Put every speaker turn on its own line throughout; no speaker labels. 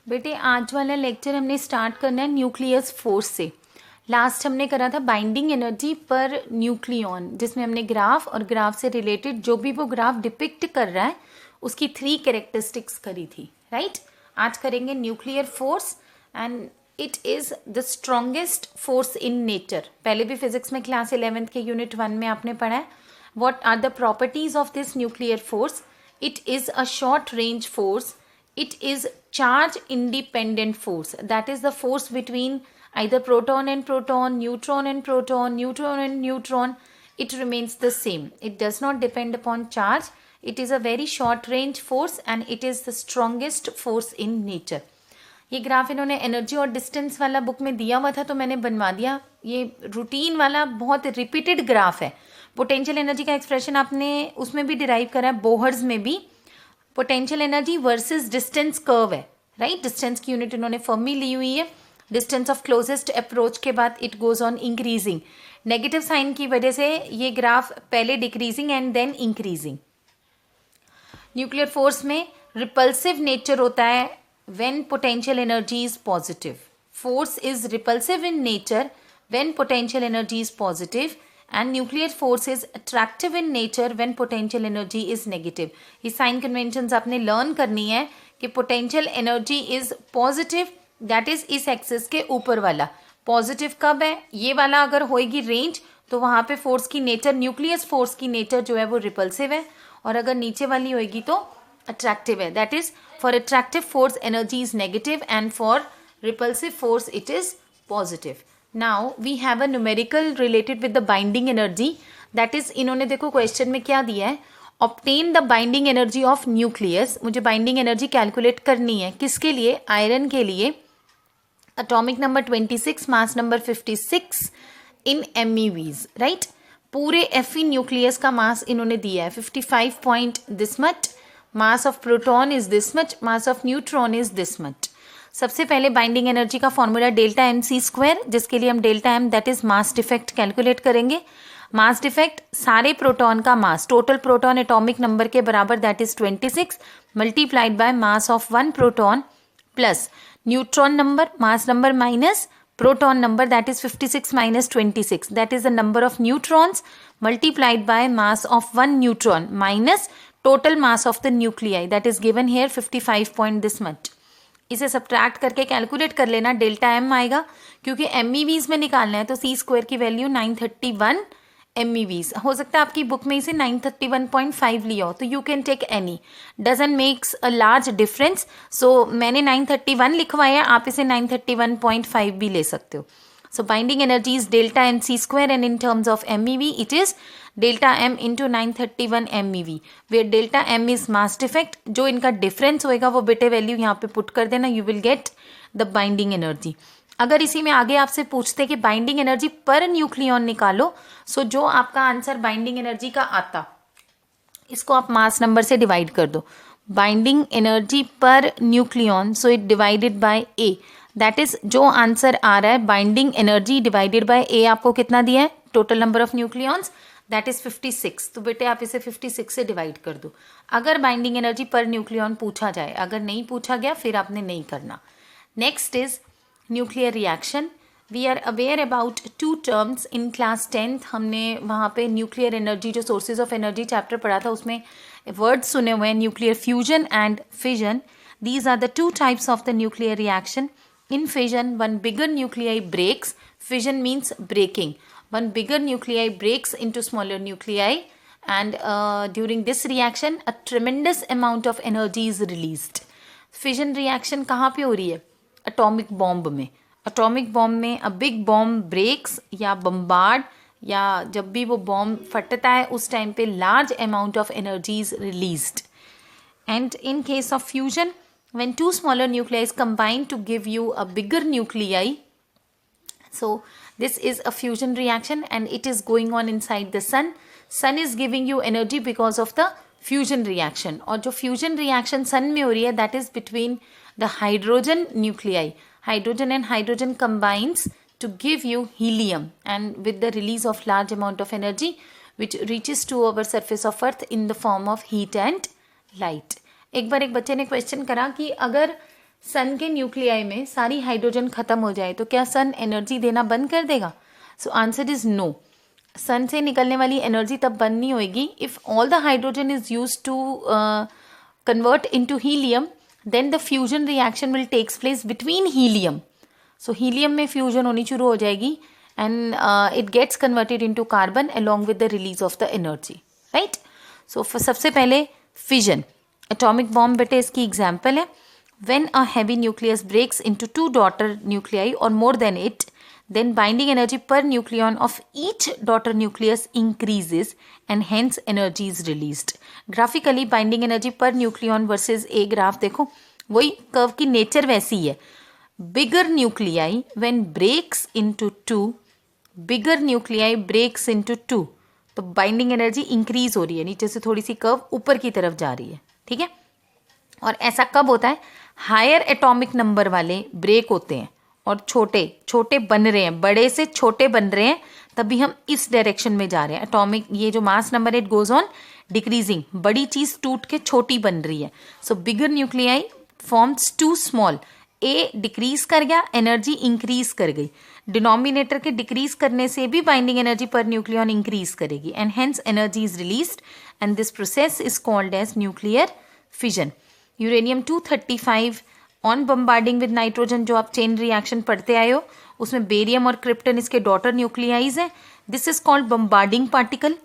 बेटे आज वाला लेक्चर हमने स्टार्ट करना है न्यूक्लियस फोर्स से। लास्ट हमने करा था बाइंडिंग एनर्जी पर न्यूक्लियॉन, जिसमें हमने ग्राफ और ग्राफ से रिलेटेड जो भी वो ग्राफ डिपिक्ट कर रहा है उसकी 3 कैरेक्टरिस्टिक्स करी थी, राइट। आज करेंगे nuclear force and it is the strongest force in nature. पहले भी फिजिक्स में क्लास 11th के यूनिट 1 में आपने पढ़ा है। What are the properties of this nuclear force? It is a short range force. It is charge independent force, that is the force between either proton and proton, neutron and proton, neutron and neutron. It remains the same. It does not depend upon charge. It is a very short range force and it is the strongest force in nature. ये graph इन्होंने energy और distance वाला book में दिया हुआ था तो मैंने बनवा दिया। ये रूटीन वाला बहुत रिपीटेड ग्राफ है। पोटेंशियल एनर्जी का एक्सप्रेशन आपने उसमें भी डिराइव करा है, बोहर्स में भी। Potential energy versus distance curve है, राइट। डिस्टेंस की यूनिट इन्होंने फर्मी ली हुई है। डिस्टेंस ऑफ क्लोजेस्ट अप्रोच के बाद it goes on increasing. Negative sign की वजह से ये ग्राफ पहले decreasing and then increasing. Nuclear force में रिपल्सिव नेचर होता है when potential energy is positive. Force is repulsive in nature when potential energy is positive and nuclear force is attractive in nature when potential energy is negative. ये sign conventions आपने learn करनी है कि potential energy is positive, that is इस axis के ऊपर वाला। Positive कब है? ये वाला अगर होएगी रेंज तो वहाँ पे फोर्स की नेचर, न्यूक्लियस फोर्स की नेचर जो है वो रिपल्सिव है, और अगर नीचे वाली होएगी तो अट्रैक्टिव है। That is for attractive force energy is negative and for repulsive force it is positive. Now we have a numerical related with the binding energy, that is इन्होंने देखो क्वेश्चन में क्या दिया है, obtain the binding energy of nucleus। मुझे binding energy calculate करनी है किसके लिए? आयरन के लिए। Atomic number 26, mass number 56 in MEVs, right. पूरे Fe न्यूक्लियस का मास इन्होंने दिया है 55 point this much. Mass of proton is this much, mass of neutron is this much. सबसे पहले बाइंडिंग एनर्जी का formula delta M C square, जिसके लिए हम delta M that is mass defect calculate करेंगे। मास डिफेक्ट सारे proton का मास, total proton atomic number के बराबर, that is 26 multiplied by mass of 1 proton plus neutron number, mass number minus proton number, that is 56 minus 26, that is the number of neutrons multiplied by mass of 1 neutron minus total mass of the nuclei, that is given here 55 point this much. इसे subtract करके calculate कर लेना, delta M आएगा। क्योंकि MEVs में निकालना है तो सी स्क्वायर की वैल्यू 931 MEVs। हो सकता है आपकी बुक में इसे 931.5 लिया हो, तो you can take any, doesn't makes a large difference. So मैंने 931 लिखवाया, आप इसे 931.5 भी ले सकते हो। So binding energy is delta m c square and in terms of MeV it is delta m into 931 MeV where delta m is mass defect। जो इनका डिफरेंस होएगा वो बेटे वैल्यू यहाँ पे पुट कर देना, you will get the binding energy। अगर इसी में आगे आपसे पूछते कि बाइंडिंग एनर्जी पर न्यूक्लियॉन निकालो, सो जो आपका आंसर बाइंडिंग एनर्जी का आता इसको आप मास नंबर से डिवाइड कर दो। बाइंडिंग एनर्जी पर nucleon, so it divided by A, that is जो आंसर आ रहा है बाइंडिंग एनर्जी डिवाइडेड बाय ए, आपको कितना दिया है? Total number of nucleons, that is 56। तो बेटे आप इसे 56 से डिवाइड कर दो अगर बाइंडिंग एनर्जी पर न्यूक्लियॉन पूछा जाए। अगर नहीं पूछा गया फिर आपने नहीं करना। Next is nuclear reaction. We are aware about 2 terms in class 10th। हमने वहाँ पे न्यूक्लियर एनर्जी जो सोर्सेज ऑफ एनर्जी चैप्टर पढ़ा था उसमें वर्ड्स सुने हुए हैं, nuclear fusion and fission. These are the 2 types of the nuclear reaction. In fission, one bigger nuclei breaks. Fission means breaking. One bigger nuclei breaks into smaller nuclei, and during this reaction, a tremendous amount of energy is released. Fission reaction कहाँ पे हो रही है? Atomic bomb में। Atomic bomb में a big bomb breaks या bombard, या जब भी वो bomb फटता है उस टाइम पे large amount of energy is released. And in case of fusion, when 2 smaller nuclei combine to give you a bigger nuclei, so this is a fusion reaction and it is going on inside the sun. Sun is giving you energy because of the fusion reaction, और जो fusion reaction sun में हो रही है that is between the hydrogen nuclei. Hydrogen and hydrogen combines to give you helium, and with the release of large amount of energy which reaches to our surface of earth in the form of heat and light. एक बार एक बच्चे ने question करा कि अगर सन के nuclei में सारी हाइड्रोजन खत्म हो जाए तो क्या सन एनर्जी देना बंद कर देगा? So answer is no. Sun से निकलने वाली एनर्जी तब बंद नहीं होगी if all the hydrogen is use to convert into helium, then the fusion reaction will takes place between helium. So helium में फ्यूजन होनी शुरू हो जाएगी and it gets converted into carbon along with the release of the energy, right. So सबसे पहले fission, atomic bomb बेटे इसकी example है। When a heavy nucleus breaks into two daughter nuclei or more than it, then binding energy per nucleon of each daughter nucleus increases and hence energy is released. Graphically binding energy per nucleon versus a graph देखो, वही curve की nature वैसी है। Bigger nuclei when breaks into two, bigger nuclei breaks into two, तो binding energy increase हो रही है, नीचे से थोड़ी सी कर्व ऊपर की तरफ जा रही है, ठीक है। और ऐसा कब होता है? हायर एटॉमिक नंबर वाले ब्रेक होते हैं और छोटे छोटे बन रहे हैं, बड़े से छोटे बन रहे हैं, तभी हम इस डायरेक्शन में जा रहे हैं। एटॉमिक ये जो mass number it goes on decreasing, बड़ी चीज टूट के छोटी बन रही है। So bigger nuclei forms to small, a decrease कर गया, एनर्जी इंक्रीज कर गई। डिनोमिनेटर के डिक्रीज करने से भी बाइंडिंग एनर्जी पर न्यूक्लियन इंक्रीज करेगी and hence energy is released and this process is called as nuclear fission. Uranium 235 on bombarding with nitrogen, जो आप चेन रिएक्शन पढ़ते आए हो, उसमें बेरियम और क्रिप्टन इसके डॉटर न्यूक्लियाइज हैं। This is called bombarding particle,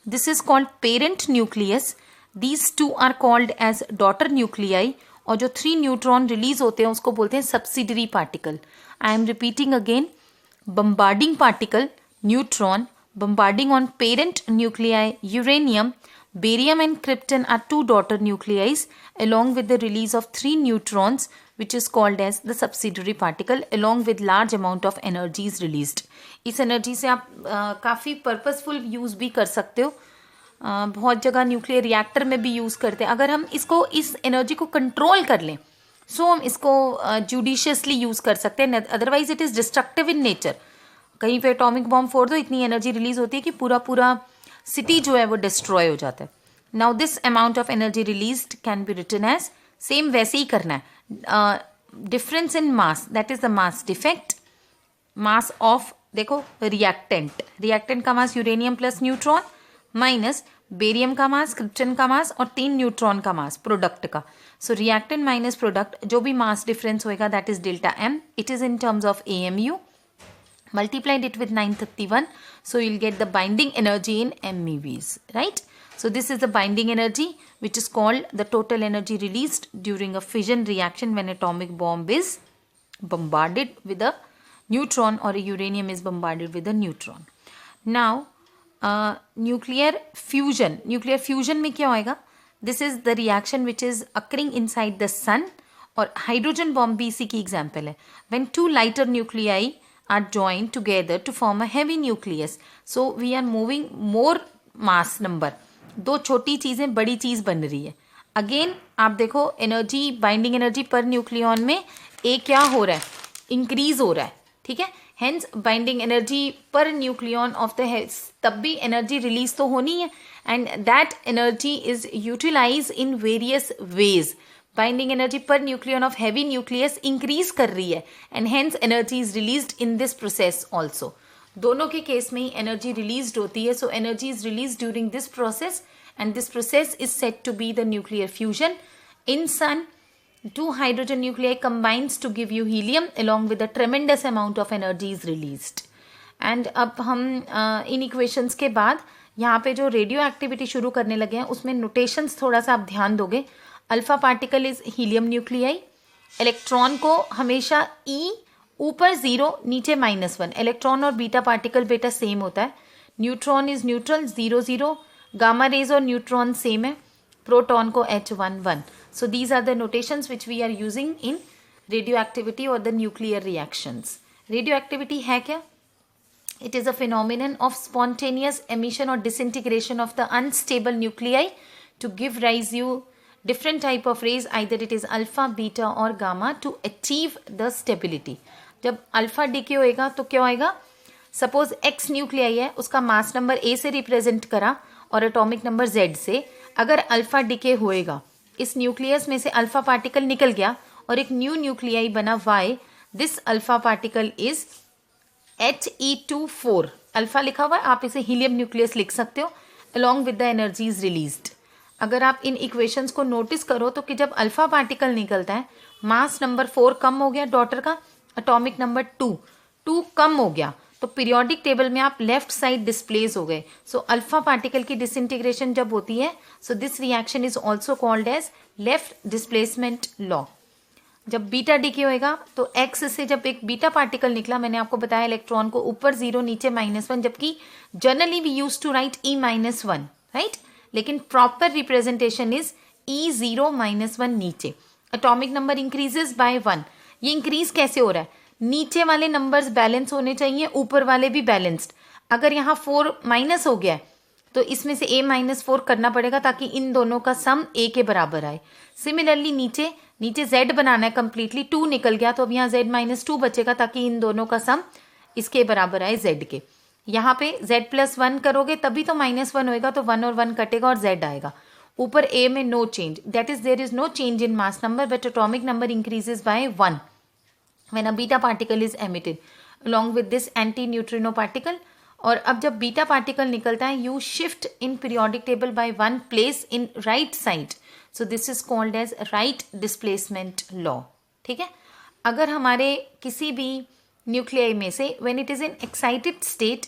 this is called parent nucleus, these two are called as daughter nuclei. और जो 3 न्यूट्रॉन रिलीज होते हैं उसको बोलते हैं subsidiary particle. I am repeating again, bombarding particle neutron bombarding on parent nuclei uranium, barium and krypton are 2 daughter nuclei along with the release of 3 neutrons which is called as the subsidiary particle along with large amount of energy is released. इस energy से आप काफ़ी purposeful use भी कर सकते हो, बहुत जगह न्यूक्लियर रिएक्टर में भी यूज़ करते हैं। अगर हम इसको इस एनर्जी को कंट्रोल कर लें सो हम इसको जुडिशियसली यूज़ कर सकते हैं, otherwise it is destructive in nature. कहीं पे एटॉमिक बॉम्ब फोड़ दो, इतनी एनर्जी रिलीज होती है कि पूरा पूरा सिटी जो है वो डिस्ट्रॉय हो जाता है। Now this amount of energy released can be written as, same वैसे ही करना है, difference in mass, that is the mass defect, mass of देखो रिएक्टेंट, रिएक्टेंट का mass uranium plus neutron minus barium का मास, क्रिप्टन का मास और 3 neutron का मास प्रोडक्ट का। सो रिएक्टेंट माइनस प्रोडक्ट, जो भी मास डिफरेंस होएगा that is delta M, it is in terms of AMU, multiplied it with 931, so you'll get the binding energy in MeVs, right? So this is the binding energy which is called the total energy released during a fission reaction when atomic bomb is bombarded with a neutron or a uranium is bombarded with a neutron. Now nuclear fusion में क्या होएगा? This is the reaction which is occurring inside the sun, और hydrogen bomb भी इसी की example है। When 2 lighter nuclei are joined together to form a heavy nucleus, so we are moving more mass number, 2 छोटी चीज़ें बड़ी चीज़ बन रही है। अगेन आप देखो energy, binding energy per nucleon में ए क्या हो रहा है? इंक्रीज हो रहा है, ठीक है। हेंस बाइंडिंग एनर्जी पर न्यूक्लियन ऑफ द, तब भी एनर्जी रिलीज तो होनी है and that energy is utilise in various ways. Binding energy पर nucleon of heavy nucleus increase कर रही है and hence energy is released in this process also. दोनों के केस में ही एनर्जी रिलीज्ड होती है। So energy is release during this process and this process is said to be the nuclear fusion. In sun 2 hydrogen nuclei combines to give you helium along with a tremendous amount of energy is released. And अब हम इन equations के बाद यहाँ पे जो radio activity शुरू करने लगे हैं उसमें नोटेशंस थोड़ा सा आप ध्यान दोगे। Alpha particle is helium nuclei, electron को हमेशा ई ऊपर 0 नीचे -1, इलेक्ट्रॉन और बीटा पार्टिकल बेटा सेम होता है। Neutron is neutral 0 0, gamma rays और न्यूट्रॉन सेम है, प्रोटॉन को H1 1। So these are the notations which we are using in radioactivity or the nuclear reactions. Radioactivity है क्या? It is a phenomenon of spontaneous emission or disintegration of the unstable nuclei to give rise you different type of rays, either it is alpha, beta or gamma to achieve the stability. जब alpha decay होएगा तो क्या होएगा? Suppose X nuclei है, उसका mass number A से represent करा और एटॉमिक नंबर Z से। अगर अल्फा डीके होएगा, इस न्यूक्लियस में से अल्फा पार्टिकल निकल गया और एक न्यू न्यूक्लियाई बना Y, this alpha particle is He24, alpha लिखा हुआ है, आप इसे हीलियम न्यूक्लियस लिख सकते हो, along with the energies released. अगर आप इन इक्वेशंस को नोटिस करो तो कि जब अल्फा पार्टिकल निकलता है, मास नंबर 4 कम हो गया डॉटर का, एटॉमिक नंबर 2 कम हो गया, तो पीरियोडिक टेबल में आप लेफ्ट साइड डिस्प्लेस हो गए। सो अल्फा पार्टिकल की डिसइंटीग्रेशन जब होती है, so this reaction is also called as left displacement law. जब बीटा डिके होएगा तो एक्स से जब एक बीटा पार्टिकल निकला, मैंने आपको बताया इलेक्ट्रॉन को ऊपर 0 नीचे -1, जबकि generally we use to write E-1, right, लेकिन प्रॉपर रिप्रेजेंटेशन इज E0-1 नीचे। Atomic number increases by 1। ये इंक्रीज कैसे हो रहा है? नीचे वाले नंबर्स बैलेंस होने चाहिए, ऊपर वाले भी बैलेंस्ड। अगर यहाँ 4 माइनस हो गया है तो इसमें से A-4 करना पड़ेगा ताकि इन दोनों का सम A के बराबर आए। सिमिलरली नीचे Z बनाना है कंप्लीटली, 2 निकल गया तो अब यहाँ Z-2 बचेगा ताकि इन दोनों का सम इसके बराबर आए Z के। यहाँ पे Z+1 करोगे तभी तो -1 होएगा, तो 1 और 1 कटेगा और Z आएगा। ऊपर A में no change, that is there is no change in mass number but atomic number increases by 1 when a beta particle is emitted along with this antineutrino particle. और अब जब बीटा पार्टिकल निकलता है, you shift in periodic table by 1 place in right side, so this is called as right displacement law. ठीक है, अगर हमारे किसी भी न्यूक्लियाई में से when it is in excited state,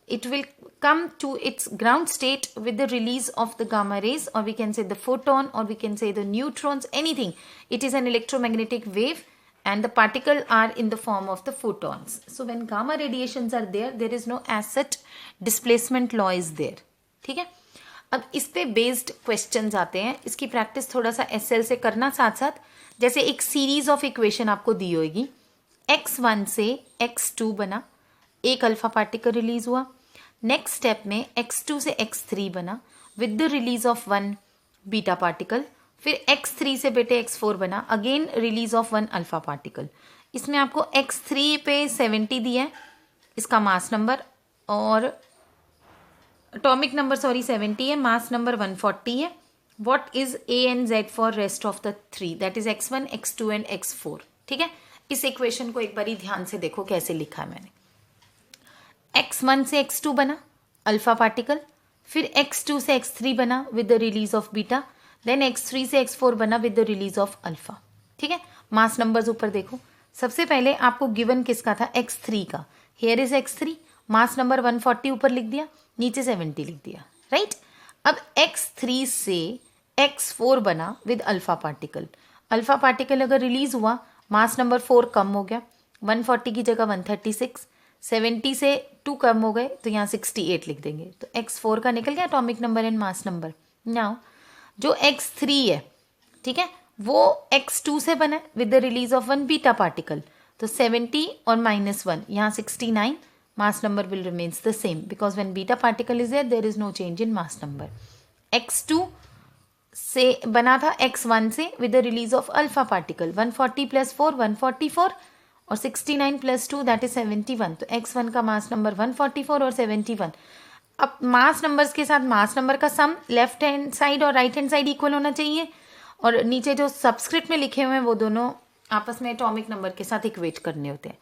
it will come to its ground state with the release of the gamma rays, or we can say the photon, or we can say the neutrons, anything. It is an electromagnetic wave and the particle are in the form of the photons. So when gamma radiations are there, there is no as such displacement law is there. ठीक है, अब इस पे based questions आते हैं। इसकी practice थोड़ा सा SL से करना साथ साथ। जैसे एक सीरीज ऑफ इक्वेशन आपको दी होगी, x1 से x2 बना, एक अल्फा पार्टिकल रिलीज हुआ। नेक्स्ट स्टेप में x2 से x3 बना with the release of 1 beta particle. फिर x3 से बेटे x4 बना, again release of 1 alpha particle. इसमें आपको x3 पे 70 दिया है, इसका मास नंबर, और एटॉमिक नंबर 70 है, मास नंबर 140 है। What is A and Z for rest of the 3, that is x1, x2 and x4। ठीक है, इस इक्वेशन को एक बारी ध्यान से देखो कैसे लिखा है मैंने। x1 से x2 बना अल्फा पार्टिकल, फिर x2 से x3 बना with the release of beta, then x3 से x4 बना with the release of alpha. ठीक है, मास नंबर्स ऊपर देखो। सबसे पहले आपको गिवन किसका था? x3 का। Here is x3, mass number 140 ऊपर लिख दिया, नीचे 70 लिख दिया, राइट। अब x3 से x4 बना with alpha particle. Alpha particle अगर रिलीज हुआ, मास नंबर 4 कम हो गया, 140 की जगह 136, 70 से 2 कम हो गए तो यहाँ 68 लिख देंगे, तो x4 का निकल गया atomic number and mass number. Now जो x3 है, ठीक है, वो x2 से बना with the release of 1 beta particle, तो 70 और -1 यहाँ 69, mass number will remains the same because when beta particle is there is no change in mass number. x2 से बना था x1 से with the release of alpha particle, 140 + 4 144 और 69 + 2 that is 71, तो x1 का मास नंबर 144 और 71। अब मास numbers के साथ मास नंबर का सम लेफ्ट हैंड साइड और राइट हैंड साइड इक्वल होना चाहिए, और नीचे जो सबस्क्रिप्ट में लिखे हुए हैं वो दोनों आपस में एटॉमिक नंबर के साथ इक्वेट करने होते हैं।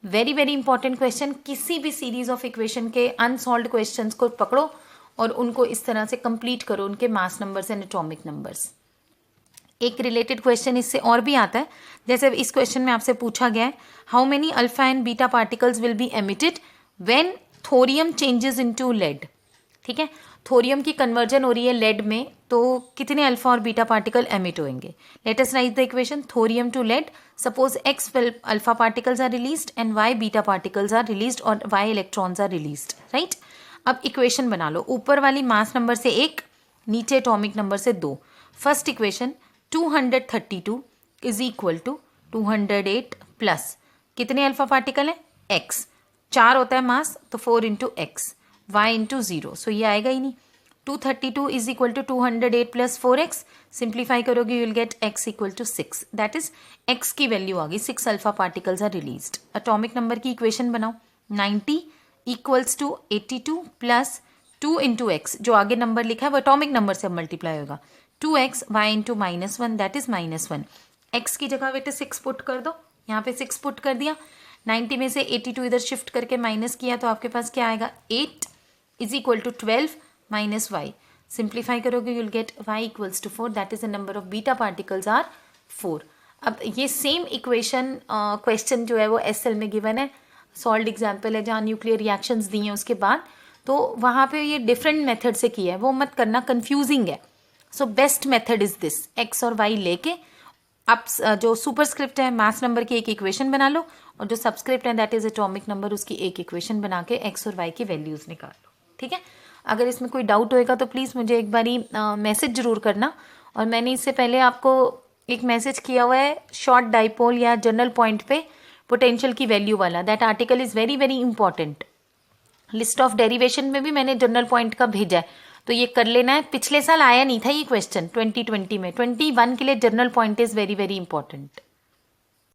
Very very important question. किसी भी सीरीज ऑफ इक्वेशन के अनसॉल्व्ड क्वेश्चंस को पकड़ो और उनको इस तरह से कंप्लीट करो, उनके मास नंबर्स एंड एटॉमिक नंबर्स। एक रिलेटेड क्वेश्चन इससे और भी आता है, जैसे इस क्वेश्चन में आपसे पूछा गया है, how many alpha and beta particles will be emitted when thorium changes into lead. ठीक है, थोरियम की कन्वर्जन हो रही है लेड में, तो कितने अल्फा और बीटा पार्टिकल एमिट होंगे। Let us write the equation, thorium to lead, suppose x alpha particles are released and y beta particles are released और y electrons are released, right. अब इक्वेशन बना लो, ऊपर वाली मास नंबर से 1, नीचे atomic number से 2। First equation 232 is equal to 208 plus कितने अल्फा पार्टिकल है x, 4 होता है मास तो 4 into x, y into 0, so ये आएगा ही नहीं। 232 is equal to 208 plus 4x, simplify करोगे you will get x equal to 6, that is x की वैल्यू आ गई, 6 alpha particles are released. Atomic number की इक्वेशन बनाओ, 90 equals to 82 plus 2 into x, जो आगे नंबर लिखा है वो एटॉमिक नंबर से मल्टीप्लाई होगा, 2x y into -1 that is -1, x की जगह बेटे 6 पुट कर दो, यहाँ पे 6 पुट कर दिया, 90 में से 82 इधर शिफ्ट करके माइनस किया तो आपके पास क्या आएगा 8 is equal to 12 minus y. Simplify करोगे you'll get y equals to 4, that is the number of beta particles are 4. अब ये सेम इक्वेशन क्वेश्चन जो है वो SL में गिवन है, सॉल्व एग्जाम्पल है जहाँ न्यूक्लियर रिएक्शंस दी हैं उसके बाद, तो वहाँ पे ये डिफरेंट मेथड से किया है, वो मत करना, कंफ्यूजिंग है. So best method is this, x और y लेके आप जो सुपरस्क्रिप्ट है मास नंबर की एक इक्वेशन बना लो और जो सबस्क्रिप्ट है दैट इज एटॉमिक नंबर उसकी एक इक्वेशन बना के x और y की वैल्यूज निकाल लो. ठीक है, अगर इसमें कोई डाउट होएगा तो प्लीज़ मुझे एक बारी मैसेज जरूर करना. और मैंने इससे पहले आपको एक मैसेज किया हुआ है शॉर्ट डाइपोल या जनरल पॉइंट पे पोटेंशियल की वैल्यू वाला, that article is very very important. List of derivation में भी मैंने जनरल पॉइंट का भेजा है, तो ये कर लेना है. पिछले साल आया नहीं था ये क्वेश्चन 2020 में, 21 के लिए general point is very very important.